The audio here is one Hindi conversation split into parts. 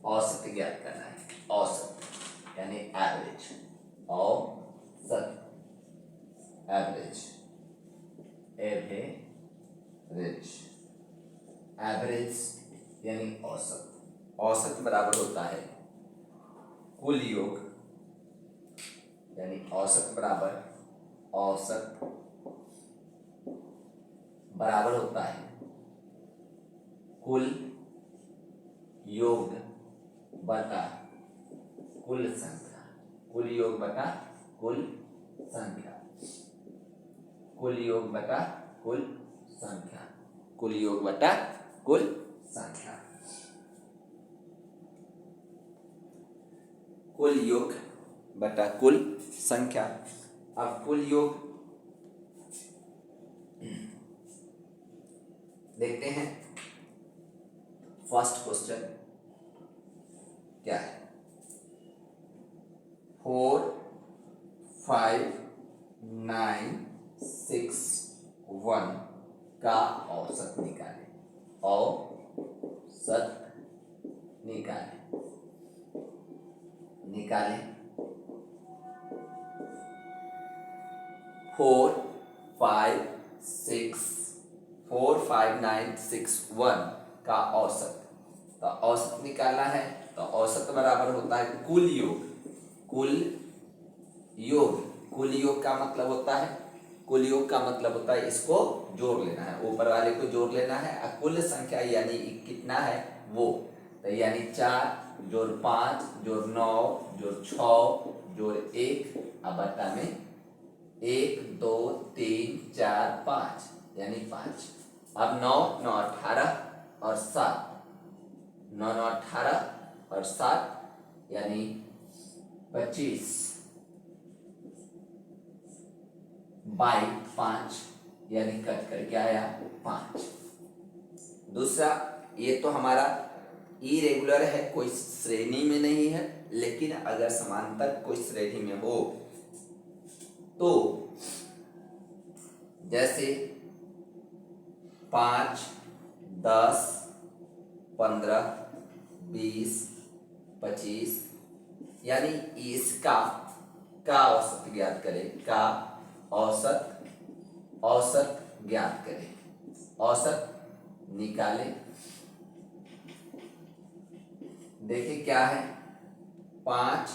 औसत ज्ञात करना है। औसत यानी एवरेज, औसत, एवरेज, एवरेज, एवरेज यानी औसत। औसत बराबर होता है कुल योग, यानी औसत बराबर, औसत बराबर होता है कुल योग बटा कुल संख्या, कुल योग बटा कुल संख्या, कुल योग बटा कुल संख्या, कुल योग बटा कुल संख्या, कुल योग बटा कुल संख्या। अब कुल योग देखते हैं। फर्स्ट क्वेश्चन क्या है? 4 5 9 6 1 का औसत निकालें। औसत निकालें, निकालें। 4 5 9 6 1 का औसत, तो औसत निकालना है। तो औसत बराबर होता है कुल योग, कुल योग, कुल योग का मतलब होता है, कुल योग का मतलब होता है इसको जोड़ लेना है, ऊपर वाले को जोड़ लेना है। और कुल संख्या यानी कितना है वो, तो यानी 4 जोड़ 5 जोड़ 9 जोड़ 6 जोड़ 1 अब बटा में 1 2 3 4 5 यानी 5। अब 9 9 18 और 7, 9 9 18 और 7 यानी 25 बाई 5 यानी कट करके आया 5। दूसरा, ये तो हमारा इरेगुलर है, कोई श्रेणी में नहीं है, लेकिन अगर समांतर कोई श्रेणी में हो तो जैसे 5 10 15 20 25 यानी इसका का औसत ज्ञात करें, का औसत, औसत ज्ञात करें, औसत निकालें। देखिए क्या है, 5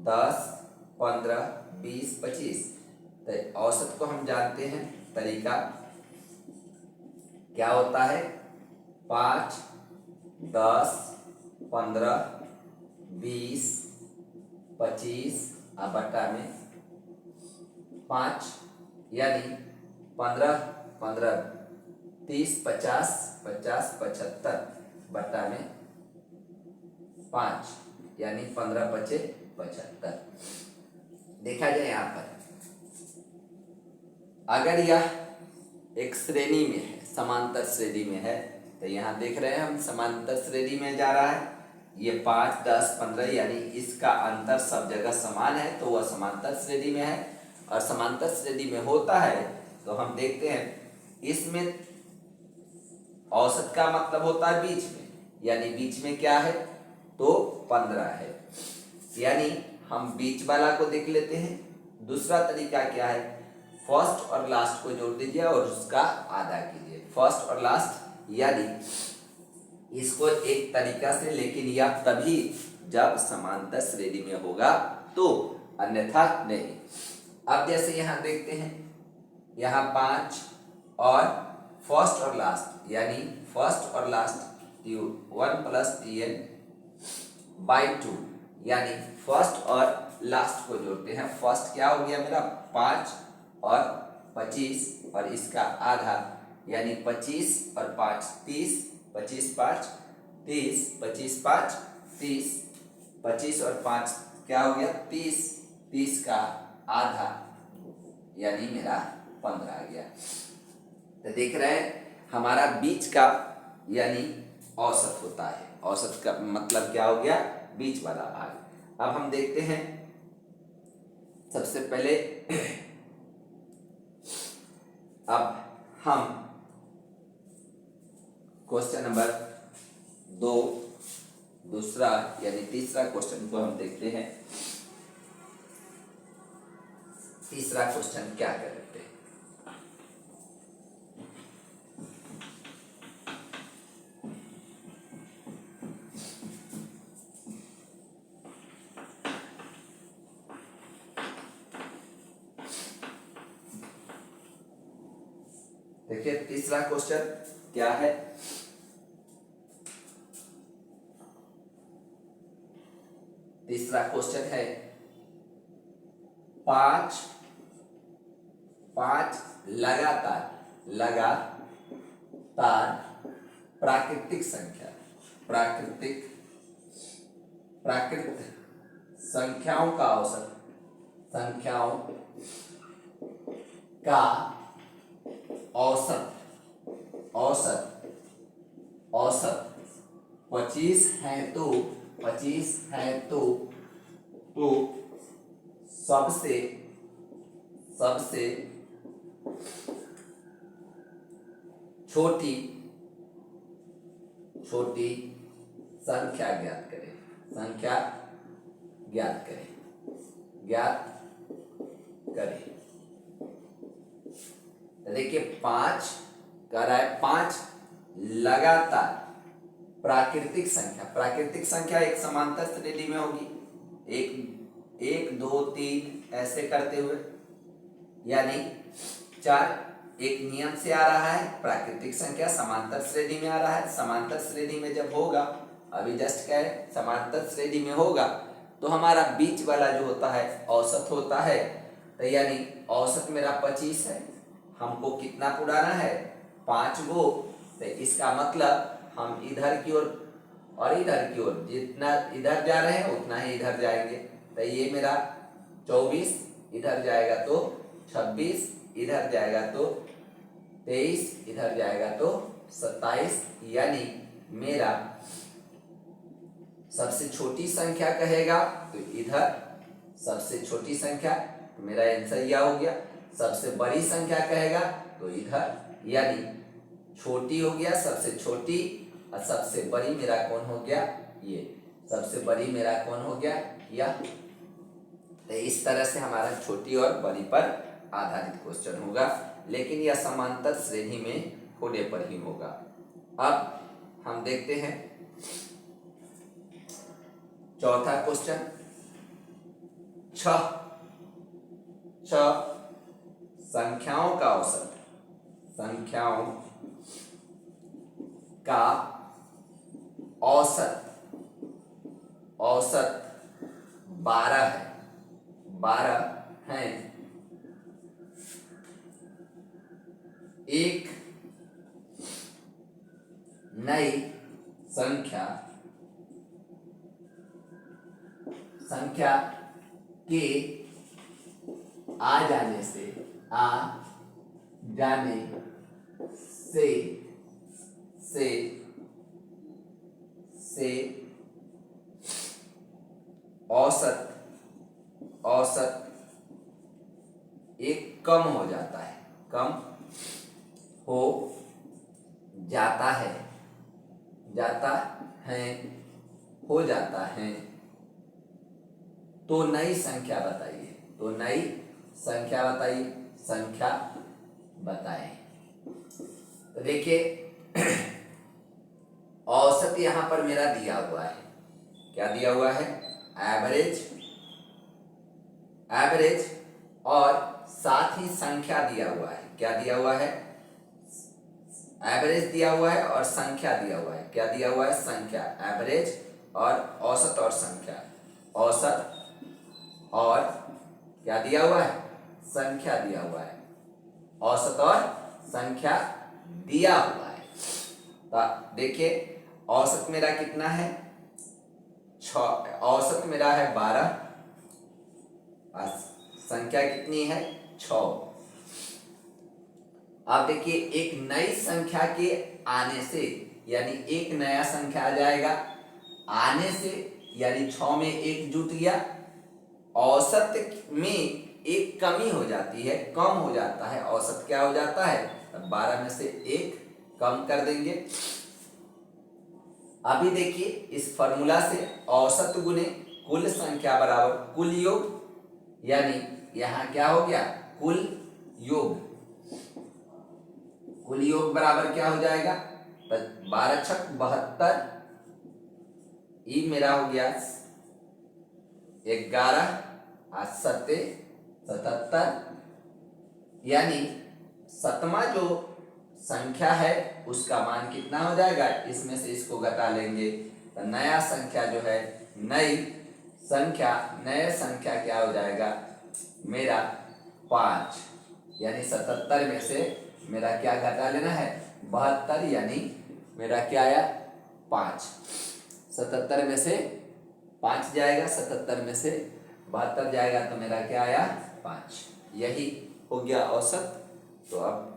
10 15 20 25, तो औसत को हम जानते हैं। तरीका क्या होता है, 5 10 15 20 25 बटा में 5 यानी 15 15 30 50 50 75 बटा में 5 यानी 15 5 75। देखा जाए यहाँ पर, अगर यह एक श्रेणी में है, समांतर श्रेणी में है, तो यहाँ देख रहे हैं हम समांतर श्रेणी में जा रहा है। ये 5 10 15 यानी इसका अंतर सब जगह समान है, तो वह समांतर श्रेणी में है। और समांतर श्रेणी में होता है तो हम देखते हैं इसमें औसत का मतलब होता है बीच में, यानी बीच में क्या है तो 15 है, यानी हम बीच वाला को देख लेते हैं। दूसरा तरीका क्या है, फर्स्ट और लास्ट को जोड़ दीजिए और उसका आधा कीजिए। फर्स्ट और लास्ट यानी इसको एक तरीका से, लेकिन यह तभी जब समांतर श्रेणी में होगा तो, अन्यथा नहीं। अब जैसे यहाँ देखते हैं, यहाँ 5 और फर्स्ट और लास्ट यानी फर्स्ट और लास्ट 1 + Tn बाई 2 यानी फर्स्ट और लास्ट को जोड़ते हैं। फर्स्ट क्या हो गया मेरा 5 और 25 और इसका आधा यानी 25 और 5 30, 25 5 30, 25 5 30, 25 और 5 क्या हो गया 30, 30 का आधा यानी मेरा 15 आ गया। तो देख रहे हैं हमारा बीच का यानी औसत होता है। औसत का मतलब क्या हो गया, बीच वाला भाग। अब हम देखते हैं सबसे पहले अब हम क्वेश्चन नंबर 2 दूसरा दूसरा यानी तीसरा क्वेश्चन को हम देखते हैं। तीसरा क्वेश्चन क्या कहते हैं? देखिए तीसरा क्वेश्चन क्या है। तीसरा क्वेश्चन है पांच लगातार प्राकृतिक संख्याओं का औसत 25 है तो सबसे छोटी संख्या ज्ञात करें। देखिए 5 कह रहा है 5 लगातार प्राकृतिक संख्या एक समांतर श्रेणी में होगी, एक 2 3 ऐसे करते हुए, यानी 4 एक नियम से आ रहा है। प्राकृतिक संख्या समांतर श्रेणी में आ रहा है। समांतर श्रेणी में जब होगा, अभी जस्ट क्या है, समांतर श्रेणी में होगा तो हमारा बीच वाला जो होता है औसत होता है। तो यानी औसत मेरा 25 है, हमको कितना पुराना है 5 गो। तो इसका मतलब हम इधर की ओर और इधर की ओर जितना इधर जा रहे हैं उतना ही इधर जाएंगे। तो ये मेरा 24 इधर जाएगा तो 26, इधर जाएगा तो 23, इधर जाएगा तो 27, यानी मेरा सबसे छोटी संख्या कहेगा तो इधर सबसे छोटी संख्या, तो मेरा आंसर यह हो गया। सबसे बड़ी संख्या कहेगा तो इधर, यानी छोटी हो गया सबसे छोटी, और सबसे बड़ी मेरा कौन हो गया, ये सबसे बड़ी मेरा कौन हो गया, यह। तो इस तरह से हमारा छोटी और बड़ी पर आधारित क्वेश्चन होगा, लेकिन यह समांतर श्रेणी में होने पर ही होगा। अब हम देखते हैं चौथा क्वेश्चन। 6 संख्याओं का औसत 12 है। एक नई संख्या के आ जाने से औसत एक कम हो जाता है। तो नई संख्या बताइए। तो देखिए औसत यहां पर मेरा दिया हुआ है, क्या दिया हुआ है, एवरेज, और साथ ही संख्या दिया हुआ है। क्या दिया हुआ है, एवरेज दिया हुआ है और संख्या दिया हुआ है। क्या दिया हुआ है, संख्या, एवरेज और औसत और संख्या, औसत और क्या दिया हुआ है, संख्या दिया हुआ है, औसत और संख्या दिया हुआ है। तो देखिए औसत मेरा कितना है, 6, औसत मेरा है 12, संख्या कितनी है, 6। आप देखिए एक नई संख्या के आने से, यानी एक नया संख्या आ जाएगा, आने से यानी 6 में 1 जुट गया, औसत में एक कमी हो जाती है, कम हो जाता है, औसत क्या हो जाता है, 12 में से 1 कम कर देंगे, अभी देखिए इस फॉर्मूला से औसत गुने कुल संख्या बराबर कुल योग, यानी यहाँ क्या हो गया, कुल योग। कुल योग बराबर क्या हो जाएगा, 12 छक 72, ई मेरा हो गया 11, 8 सत्ते 77, यानी सतमा जो संख्या है उसका मान कितना हो जाएगा, इसमें से इसको घटा लेंगे तो नया संख्या जो है, नए संख्या क्या हो जाएगा मेरा 5, यानी 77 में से मेरा क्या घटा लेना है 72, यानी मेरा क्या आया 5। 77 में से 5 जाएगा, 77 में से 72 जाएगा, तो मेरा क्या आया 5। यही हो गया औसत। तो अब